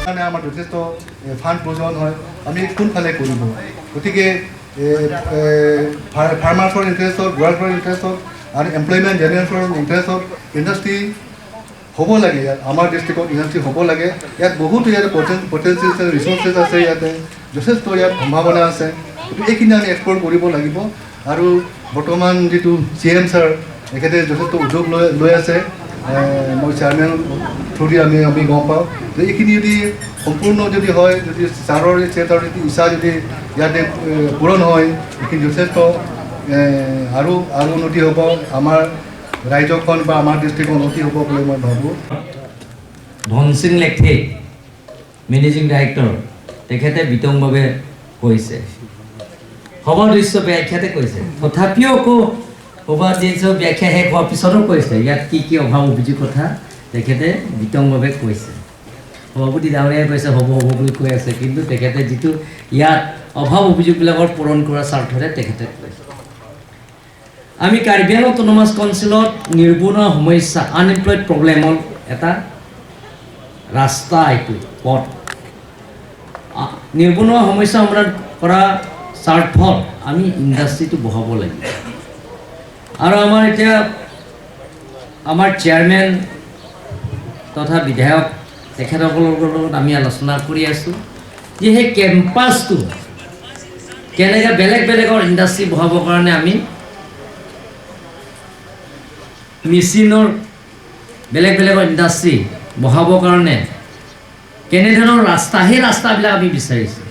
মানে আমাৰ যথেষ্ট ফাণ্ড প্ৰয়োজন হয় আমি কোনফালে কৰিব গতিকে ফাৰ্মাৰ্ছৰ ইণ্টাৰেষ্টত ৱৰ্কাৰৰ ইণ্টাৰেষ্টত আৰু এমপ্লয়মেণ্ট জেনেৰেশ্যনৰ ইণ্টাৰেষ্টত ইণ্ডাষ্ট্ৰী হ'ব লাগে ইয়াত আমাৰ ডিষ্ট্ৰিক্টত ইণ্ডাষ্ট্ৰী হ'ব লাগে ইয়াত বহুতো ইয়াত পটেঞ্চিয়েল ৰিচোৰ্চেছ আছে ইয়াতে যথেষ্ট ইয়াত সম্ভাৱনা আছে গতিকে এইখিনি আমি এক্সপ্ল'ৰ কৰিব লাগিব আৰু বৰ্তমান যিটো CM ছাৰ এখেতে যথেষ্ট উদ্যোগ লৈ আছে মই চেয়াৰমেন থ্ৰুদি আমি গম পাওঁ যে এইখিনি যদি সম্পূৰ্ণ যদি হয় যদি ছাৰৰ চেয়াৰৰ যদি ইচ্ছা যদি ইয়াতে পূৰণ হয় এইখিনি যথেষ্ট আৰু উন্নতি হ'ব আমাৰ ৰাজ্যখন বা আমাৰ ডিষ্ট্ৰিক্ট উন্নতি হ'ব বুলি মই ভাবোঁ ধনসিং লেখে মেনেজিং ডাইৰেক্টৰ তেখেতে বিতংভাৱে কৈছে সভা দৃশ্য ব্যাখ্যাতে কৈছে তথাপিও আকৌ সভা দৃশ্য ব্যাখ্যা শেষ হোৱাৰ পিছতো কৈছে ইয়াত কি অভাৱ অভিযোগ কথা তেখেতে বিতংভাৱে কৈছে সভাপতি ডাঙৰীয়াই কৈছে হ'ব বুলি কৈ আছে কিন্তু তেখেতে যিটো ইয়াত অভাৱ অভিযোগবিলাকৰ পূৰণ কৰাৰ স্বাৰ্থতে তেখেতে কৈছে আমি কাৰ্বি আংলং অট'নমাছ কাউন্সিলত নিবনুৱা সমস্যা আনএমপ্লয়ড প্ৰব্লেমৰ এটা ৰাস্তা এইটো পথ নিবনুৱা সমস্যা সমাধান কৰা স্বাৰ্থত আমি ইণ্ডাষ্ট্ৰীটো বঢ়াব লাগিব আৰু আমাৰ এতিয়া আমাৰ চেয়াৰমেন তথা বিধায়ক তেখেতসকলৰ লগত আমি আলোচনা কৰি আছোঁ যে সেই কেম্পাছটো কেনেকৈ বেলেগৰ ইণ্ডাষ্ট্ৰী বঢ়াবৰ কাৰণে আমি মেচিনৰ বেলেগৰ ইণ্ডাষ্ট্ৰী বঢ়াবৰ কাৰণে কেনেধৰণৰ ৰাস্তা সেই ৰাস্তাবিলাক আমি বিচাৰিছোঁ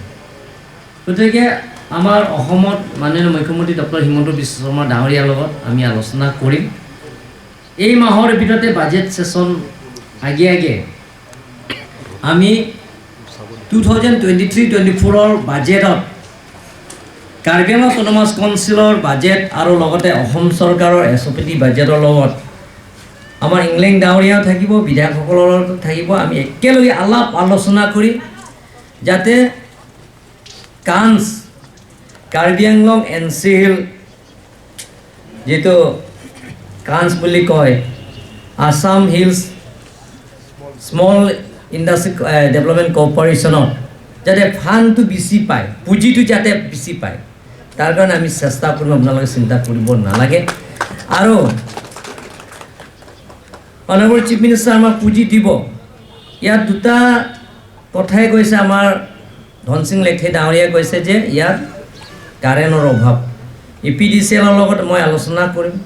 গতিকে আমাৰ অসমত মাননীয় মুখ্যমন্ত্ৰী ডক্টৰ হিমন্ত বিশ্ব শৰ্মা ডাঙৰীয়াৰ লগত আমি আলোচনা কৰিম এই মাহৰ ভিতৰতে বাজেট ছেশ্যন আগে আমি 2023-24 বাজেটত কাৰ্বি আংলং অট'নমাছ কাউন্সিলৰ বাজেট আৰু লগতে অসম চৰকাৰৰ SOPD বাজেটৰ লগত আমাৰ ইংলেণ্ড ডাঙৰীয়াও থাকিব বিধায়কসকলৰ লগত থাকিব আমি একেলগে আলাপ আলোচনা কৰি যাতে কাৰ্বি আংলং NCL যিটো কাঞ্চ বুলি কয় Assam hills small industry development কৰ্প'ৰেশ্যনত যাতে ফাণ্ডটো বেছি পায় পুঁজিটো যাতে বেছি পায় তাৰ কাৰণে আমি চেষ্টা কৰিম আপোনালোকে চিন্তা কৰিব নালাগে আৰু অনাৰেবল চিফ মিনিষ্টাৰ আমাক পুঁজি দিব ইয়াত দুটা কথাই কৈছে আমাৰ ধনসিং লেখে ডাঙৰীয়াই কৈছে যে ইয়াত কাৰেণ্টৰ অভাৱ EPDCL লগত মই আলোচনা কৰিম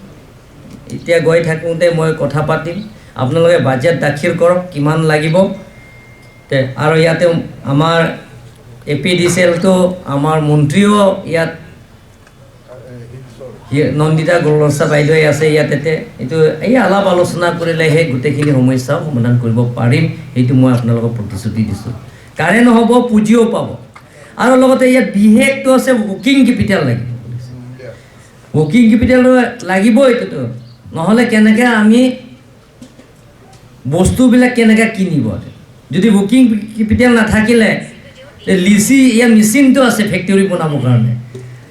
এতিয়া গৈ থাকোঁতে মই কথা পাতিম আপোনালোকে বাজেট দাখিল কৰক কিমান লাগিব আৰু ইয়াতে আমাৰ EPDCLটো আমাৰ মন্ত্ৰীও ইয়াত নন্দিতা গলছা বাইদেৱে আছে ইয়াতে এইটো এই আলাপ আলোচনা কৰিলেহে গোটেইখিনি সমস্যাও সমাধান কৰিব পাৰিম সেইটো মই আপোনালোকক প্ৰতিশ্ৰুতি দিছোঁ কাৰেণ্ট হ'ব পুঁজিও পাব আৰু লগতে ইয়াত বিশেষটো আছে ৱৰ্কিং কেপিটেল লাগিব ৱৰ্কিং কেপিটেল লাগিব এইটোতো নহ'লে কেনেকৈ আমি বস্তুবিলাক কেনেকৈ কিনিব যদি ৱৰ্কিং কেপিটেল নাথাকিলে লিচি ইয়াৰ মেচিনটো আছে ফেক্টৰী বনাবৰ কাৰণে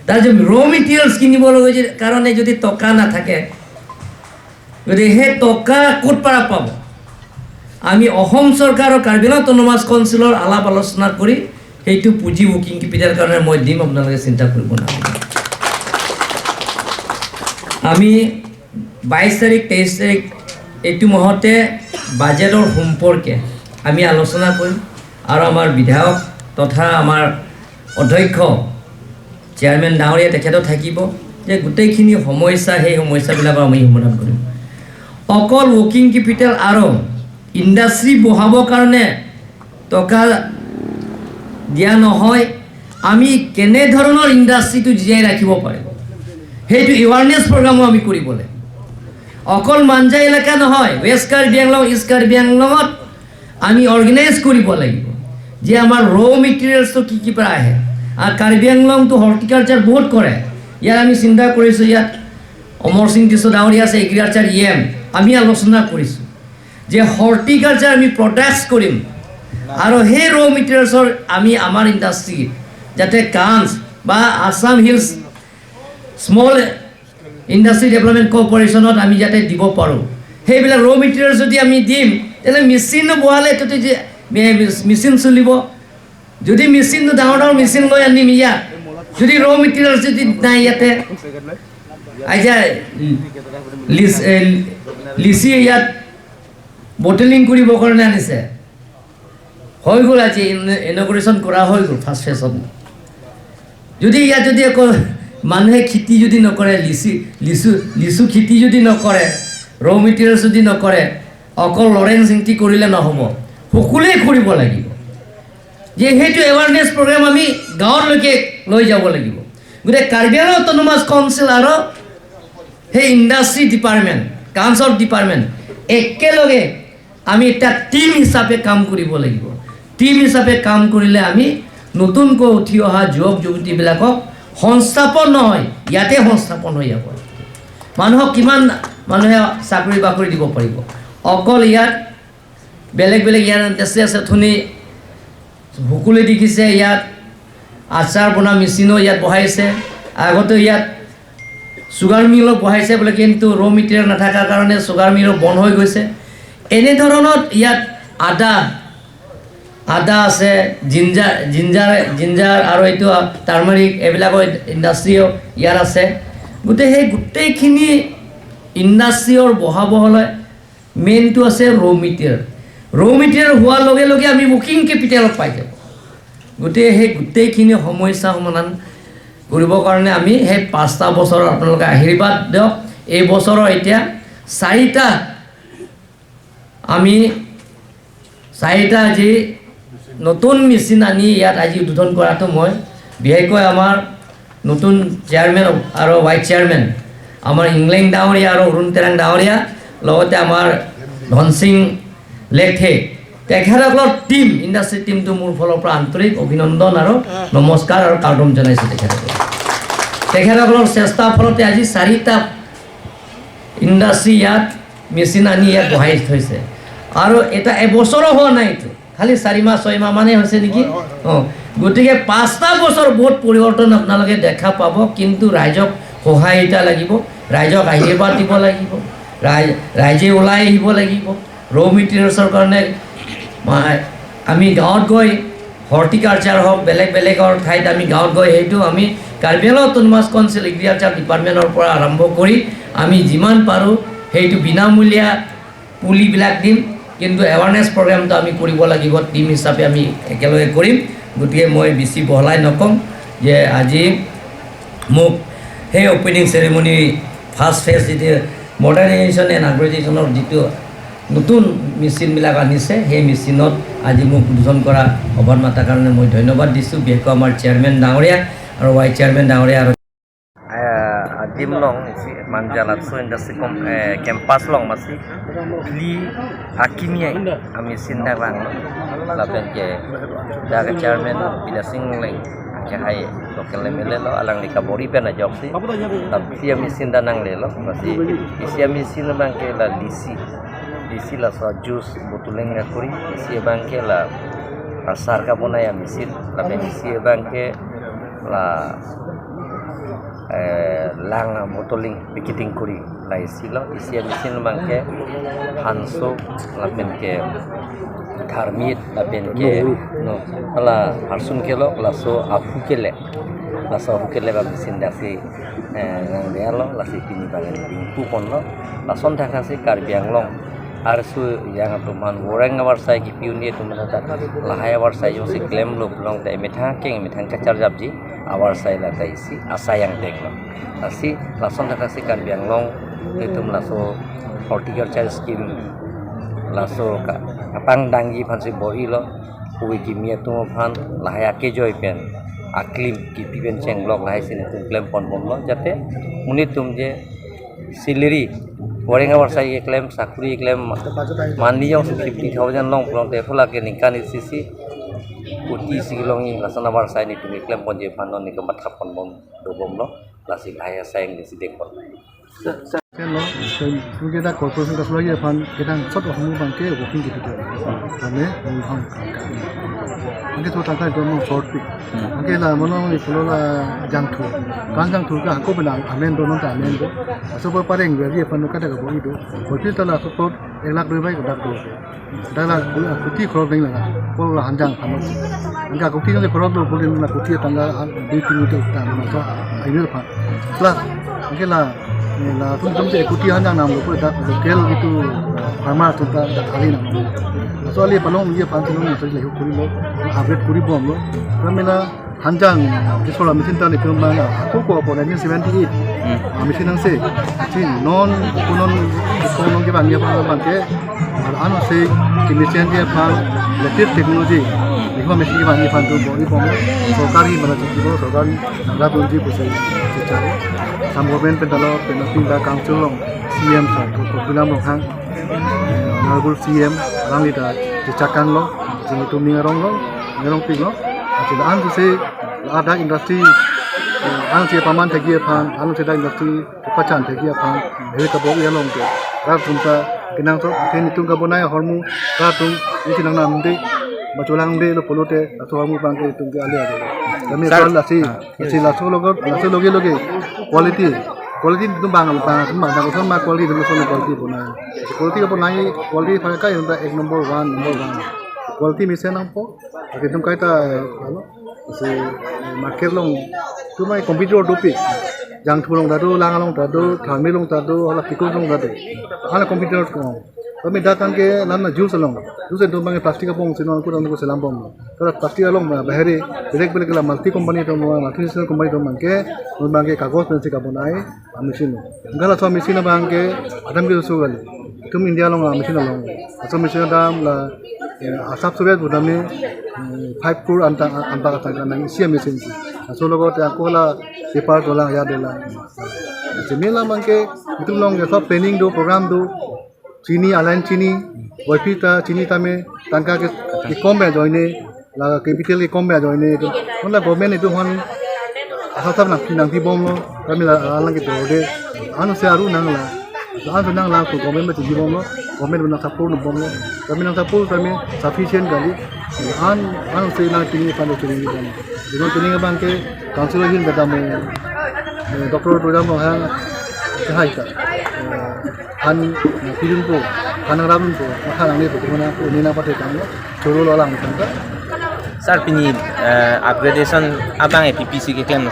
তাৰ যে ৰ' মেটেৰিয়েলছ কিনিবলৈ কাৰণে যদি টকা নাথাকে গতিকে সেই টকা ক'ত পৰা পাব আমি অসম চৰকাৰৰ কাৰ্বি আংলং অট'নমাছ কাউন্সিলৰ আলাপ আলোচনা কৰি সেইটো পুঁজি ৱৰ্কিং কেপিটেল কাৰণে মই দিম আপোনালোকে চিন্তা কৰিব নালাগে আমি 22 তাৰিখ 23 তাৰিখ এইটো মাহতে বাজেটৰ সম্পৰ্কে আমি আলোচনা কৰিম আৰু আমাৰ বিধায়ক তথা আমাৰ অধ্যক্ষ চেয়াৰমেন ডাঙৰীয়া তেখেতো থাকিব যে গোটেইখিনি সমস্যা সেই সমস্যাবিলাকৰ আমি সমাধান কৰিম অকল ৱৰ্কিং কেপিটেল আৰু ইণ্ডাষ্ট্ৰী বঢ়াবৰ কাৰণে টকা দিয়া নহয় আমি কেনেধৰণৰ ইণ্ডাষ্ট্ৰীটো জীয়াই ৰাখিব পাৰিম সেইটো এৱাৰনেছ প্ৰগ্ৰামো আমি কৰিব লাগিব অকল মাঞ্জা এলেকা নহয় ৱেষ্ট কাৰ্বি আংলং ইষ্ট কাৰ্বি আংলঙত আমি অৰ্গেনাইজ কৰিব লাগিব যে আমাৰ ৰ' মেটেৰিয়েলছটো কি পৰা আহে আৰু কাৰ্বি আংলংটো হৰ্টিকালচাৰ বহুত কৰে ইয়াত আমি চিন্তা কৰিছোঁ ইয়াত অমৰ সিং টিছ ডাঙৰীয়া আছে এগ্ৰিকালচাৰ EM আমি আলোচনা কৰিছোঁ যে হৰ্টিকালচাৰ আমি প্ৰডাক্টছ কৰিম আৰু সেই ৰ' মেটেৰিয়েলছৰ আমি আমাৰ ইণ্ডাষ্ট্ৰী যাতে কাঞ্চ বা Assam hills small industry development কৰ্প'ৰেশ্যনত আমি যাতে দিব পাৰোঁ সেইবিলাক ৰ' মেটেৰিয়েলছ যদি আমি দিম তেতিয়াহ'লে মেচিনো বহালে এইটোতো যে মেচিন চলিব যদি মেচিনটো ডাঙৰ মেচিন লৈ আনিম ইয়াত যদি ৰ মেটেৰিয়েল যদি নাই ইয়াতে আইজা লিচি ইয়াত বটলিং কৰিবৰ কাৰণে আনিছে হৈ গ'ল আজি ইনগ্ৰেশ্যন কৰা হৈ গ'ল ফাৰ্ষ্ট ফেজত যদি ইয়াত যদি আকৌ মানুহে খেতি যদি নকৰে লিচু খেতি যদি নকৰে ৰ মেটেৰিয়েল যদি নকৰে অকল লৰেঞ্চ ইংটি কৰিলে নহ'ব সকলোৱে কৰিব লাগিব যে সেইটো এৱাৰনেছ প্ৰগ্ৰেম আমি গাঁৱলৈকে লৈ যাব লাগিব গোটেই কাৰ্বি আংলং অট'নমাছ কাউন্সিল আৰু সেই ইণ্ডাষ্ট্ৰি ডিপাৰ্টমেণ্ট কাউন্সিল ডিপাৰ্টমেণ্ট একেলগে আমি এটা টিম হিচাপে কাম কৰিব লাগিব টিম হিচাপে কাম কৰিলে আমি নতুনকৈ উঠি অহা যুৱক যুৱতীবিলাকক সংস্থাপন নহয় ইয়াতে সংস্থাপন হৈ যাব মানুহক কিমান মানুহে চাকৰি বাকৰি দিব পাৰিব অকল ইয়াত বেলেগ ইয়াত ইণ্ডাষ্ট্ৰি আছে ধুনী সকলোৱে দেখিছে ইয়াত আচাৰ বনোৱা মেচিনো ইয়াত বহাইছে আগতে ইয়াত চুগাৰ মিলো বহাইছে বোলে কিন্তু ৰ মেটেৰিয়েল নাথাকাৰ কাৰণে চুগাৰ মিলো বন্ধ হৈ গৈছে এনেধৰণত ইয়াত আদা আছে জিঞ্জাৰ আৰু এইটো টাৰ্মাৰিক এইবিলাকৰ ইণ্ডাষ্ট্ৰিও ইয়াত আছে গোটেইখিনি ইণ্ডাষ্ট্ৰিৰ বহাবলৈ মেইনটো আছে ৰ মেটেৰিয়েল হোৱাৰ লগে লগে আমি ৱৰ্কিং কেপিটেলত পাই যাব গোটেইখিনি সমস্যা সমাধান কৰিবৰ কাৰণে আমি সেই 5টা বছৰৰ আপোনালোকে আশীৰ্বাদ দিয়ক এই বছৰৰ এতিয়া 4টা আজি নতুন মেচিন আনি ইয়াত আজি উদ্বোধন কৰাটো মই বিশেষকৈ আমাৰ নতুন চেয়াৰমেন আৰু ভাইচ চেয়াৰমেন আমাৰ ইংলেং ডাঙৰীয়া আৰু অৰুণ তেৰাং ডাঙৰীয়া লগতে আমাৰ ধন সিং লেথে তেখেতসকলৰ টিম ইণ্ডাষ্ট্ৰি টিমটো মোৰ ফালৰ পৰা আন্তৰিক অভিনন্দন আৰু নমস্কাৰ আৰু কাৰ্ডম জনাইছোঁ তেখেতসকলৰ চেষ্টাৰ ফলতে আজি 4টা ইণ্ডাষ্ট্ৰি ইয়াত মেচিন আনি ইয়াত বহাই থৈছে আৰু এটা এবছৰো হোৱা নাই এইটো খালি 4 মাহ 6 মাহ মানে হৈছে নেকি গতিকে 5টা বছৰ বহুত পৰিৱৰ্তন আপোনালোকে দেখা পাব কিন্তু ৰাইজক সহায়তা লাগিব ৰাইজক আশীৰ্বাদ দিব লাগিব ৰাইজে ওলাই আহিব লাগিব ৰ মেটেৰিয়েলছৰ কাৰণে আমি গাঁৱত গৈ হৰ্টিকালচাৰ হওক বেলেগৰ ঠাইত আমি গাঁৱত গৈ সেইটো আমি Karbi Anglong autonomous council agriculture ডিপাৰ্টমেণ্টৰ পৰা আৰম্ভ কৰি আমি যিমান পাৰোঁ সেইটো বিনামূলীয়া পুলিবিলাক দিম কিন্তু এৱাৰনেছ প্ৰগ্ৰেমটো আমি কৰিব লাগিব টিম হিচাপে আমি একেলগে কৰিম গতিকে মই বেছি বহলাই নকওঁ যে আজি মোক সেই অপেনিং চেৰিমনি ফাৰ্ষ্ট ফেজ যিটো মডাৰ্ণাইজেশ্যন এণ্ড আগ্ৰেজেশ্যনৰ যিটো নতুন মেচিনবিলাক আনিছে সেই মেচিনত আজি মোক উদ্বোধন কৰা অভাৰ মাতাৰ কাৰণে মই ধন্যবাদ দিছোঁ বিশেষকৈ আমাৰ চেয়াৰমেন ডাঙৰীয়া আৰু ভাইচ চেয়াৰমেন ডাঙৰীয়া আৰু Dim long si manjalat so industri campus long masih li hakimia ami sinda bang laben ke daga chairman bila sing leng ke hai lokal mele lo alang di kabori pena job si tapi si ami sinda nang le lo masih si ami sinda bang ke la disi la so juice botuleng ngakuri si bang ke la pasar ka bona ya mesin laben si bang ke la lang bottling picketing kuri lai silo isi mesin bangke hanso lapen ke tharmit lapen ke no ala harsun kelo laso afu kele ba mesin dasi nang dialo lasi pini bangen bingku ponlo lason thakasi Karbi Anglong arsu yang tuman goreng awar sai ki piunie tuman ta lahai awar sai yo si claim lo long dai mithang kacar japji awar sai la dai si asayang deklo asi lason thakasi Karbi Anglong itu laso horticulture scheme laso kapang dangi phansi bori lo uwi kimia tumo phan lahai ake joy pen aklim ki piben chenglok lahai sin tum claim pon lo jate muni tum je salary goreng awar sai claim sakuri claim mani yang 50,000 long plong te phula ke nikani sisi uti silong ni lasana awar sai ni tum claim pon je phan ni ke mat khapon bom do bom lo lasik aya sai ni si dekon Hello, kita corporation ka sulagi pan kita sot hamu bangke working gitu. Kami menghang kan. Angke tu tangkai tu mau short pick. Angke la mono ni pulo la jangtu. Kan jangtu ka aku benar amen do non ta amen do. Aso pa pareng bagi pan ka ta ka bo itu. Bagi ta la support 1 lakh rupiah ka dak do. Dah la kuti crop ding la. Pulo la hanjang panu. Angka kuti ni crop do pulo na kuti tangga 2-3 meter ta na to. Ayo pa. Lah, angke la lah pun jom saya ikuti hanya nama lokal itu farmer tu tak kali nama. Soalnya pelong dia pantai long itu lagi kuri lo, upgrade kuri bom lo. Kami lah hanjang sekolah mesin tadi film mana. Aku ko apa 1978. Mesin yang se, non kita banyak pakai. Anu se mesin dia pang latest teknologi. Lima mesin kita banyak pantu bom bom. Sokari mana cuci sokari rabu uji pusing cari. Samboben pedalo pindah council long CM satu program long hang nagul CM orang itu dicakan long jadi itu mingarong ping long jadi anu sih ada industri anu sih paman tegi apa anu sih ada industri kepacan tegi apa dari kabau ya long tu rat tunta kenang tu akhirnya itu kabau naya hormu ratung ini nang namde baculang de lo polote atau hormu bangke itu ke alih ada kami soal laso loge quality itu bang aku sama quality dulu soal quality mereka yang tak number one quality misalnya apa kita kata si market long tu mai computer dopi jang thulong dadu langalong dadu thamilong dadu ala pikul long dadu ala computer ko kami datang ke lana juice itu bang plastik apa sino aku dong ko selam bom kalau plastik long bahari belek la multi company to multinational company to mangke bangke kagos pensi ka bonai mesin ngala so mesin bangke adam ke sugal tum india long mesin long so mesin dam la asap surat budame 5 crore anta kata nang sia mesin si so logo te aku la separ dola ya dela semela mangke itu long ya so planning do program do चीनी align चीनी वही ता चीनी तमे तंका के कम में जोइने ला capital के कम में जोइने तो मतलब गवर्नमेंट itu हन asal nang pi bom lo kami la alang ke torde anu se aru nang la ko gवर्नमेंट में ji bom lo gवर्नमेंट nang support bom lo kami nang support kami sufficient kali anu se na tini palo tini bom dengan tini bang ke council hin beta me doktor program lo ha hai ta han pilun ko hanang ramun ko hanang ni ko mana ko ni na pate kang choro lo lang tang sir pini upgradation abang PPC ke claim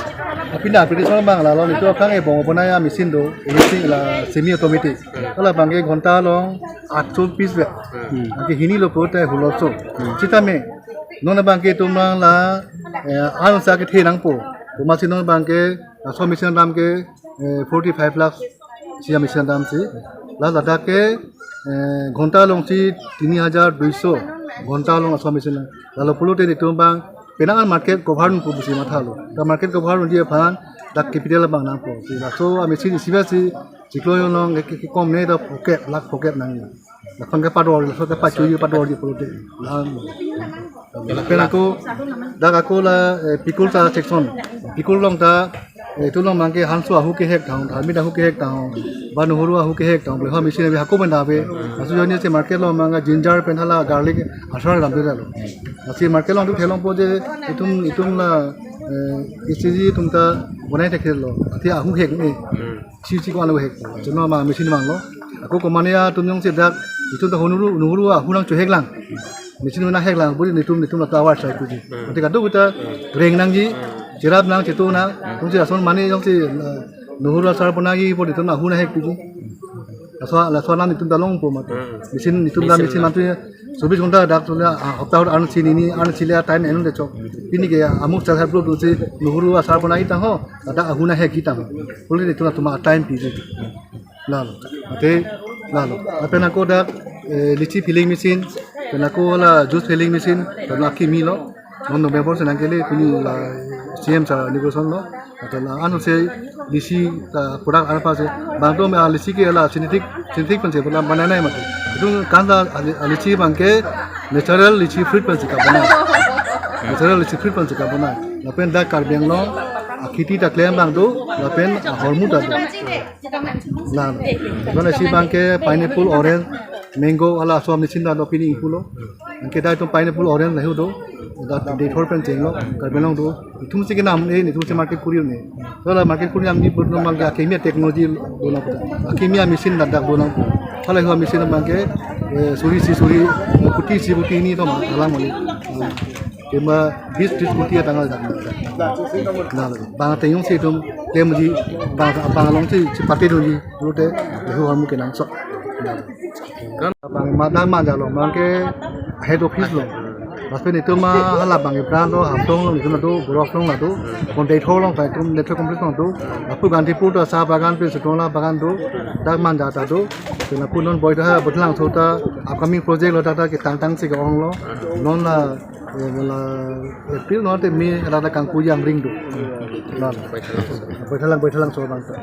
pindah upgradation bang la lo ni to kang e bong pona ya mesin do mesin la semi automatic kala bang ke ghonta long 800 piece be ke hini lo ko ta hulo so chita me non bang ke tum la an sa ke the nang po ma sin non bang ke so mesin bang ke 45 lakh sia mesin dam si la lada ke घंटा long si 3200 घंटा long asal mesin lalu puluh tadi tu bang penangan market cover pun busi mata lo ta market cover dia pan dak capital bang nampo si so mesin siapa si ciklo long ke kom ne da pocket lak pocket nang la pangga pador la so ke pacuyu pador di puluh tadi la penaku dak aku la pikul ta section pikul long ta itu long mangke hansu ahu ke hek taung dharmi ahu ke hek taung banu huru ahu ke hek taung leha machine be hakku benda be asu joni se market lo manga ginger penhala garlic asar lambe lo asi market lo tu thelong po je itum la isiji tumta bonai tekhe lo ati ahu hek ni chi ko alo hek jono ma machine mang lo aku komania tumyong se dak itu ta huru ahu nang chu hek lang machine na hek lang buri nitum la tawar sai ku ji ati ka du ta reng nang ji Jirap nang citu nang, tungsi ason mani tungsi nuhur asar punagi pun itu nak huna hek tuju. Asal nang itu dalong pun mat. Mesin itu dah mesin mantu subis gonta dak tu dah hafta anu sini ni anu cilia tain enu decok. Ini ke amuk self help group tungsi nuhur asar punagi tahu, ada huna hek kita. Boleh itu nak cuma tain piju. Lalu. Apa nak kau dak lici filling mesin, nak kau la juice filling mesin, dan nak kimilo. Non November senang kali pini la CM sa negosiasi lo atau la anu se lisi produk apa se bantu me lisi ke la synthetic pun se pula banana macam itu kan la lisi bangke natural lisi fruit pun se kabana natural lisi fruit pun se kabana lapen dah karbeng lo khiti ta claim bang do la pen hormut ta na gona si bang ke pineapple orange mango ala so amni sinda do pini ipulo ke dai to pineapple orange lahu do da de thor pen cheng lo ka belong do thum se ke nam ni thum se market kuri ne to la market kuri am ni bodno mang ga kimia technology do na kimia machine da do na hala ho machine bang ke suri si kuti ni to ma ala mo ni kema bis kuti tangal da na bang te yung se tum tem ji bang long si pati do ji do te ho ham ke nang so bang madang ma ja lo mang ke head office lo Pasal itu mah halap bang Ibrahim tu hamtong lo itu tu borok long lah tu kontai thol long phải tum network complete long tu aku ganti pun tu sah bagan tu sekolah bagan tu dah manja tu tu nak pun non boy tu ha betulang tu ta upcoming project lo ta kita tang si ke orang lo non lah April non tu mi ada kang puyang ring tu non betulang so bang tu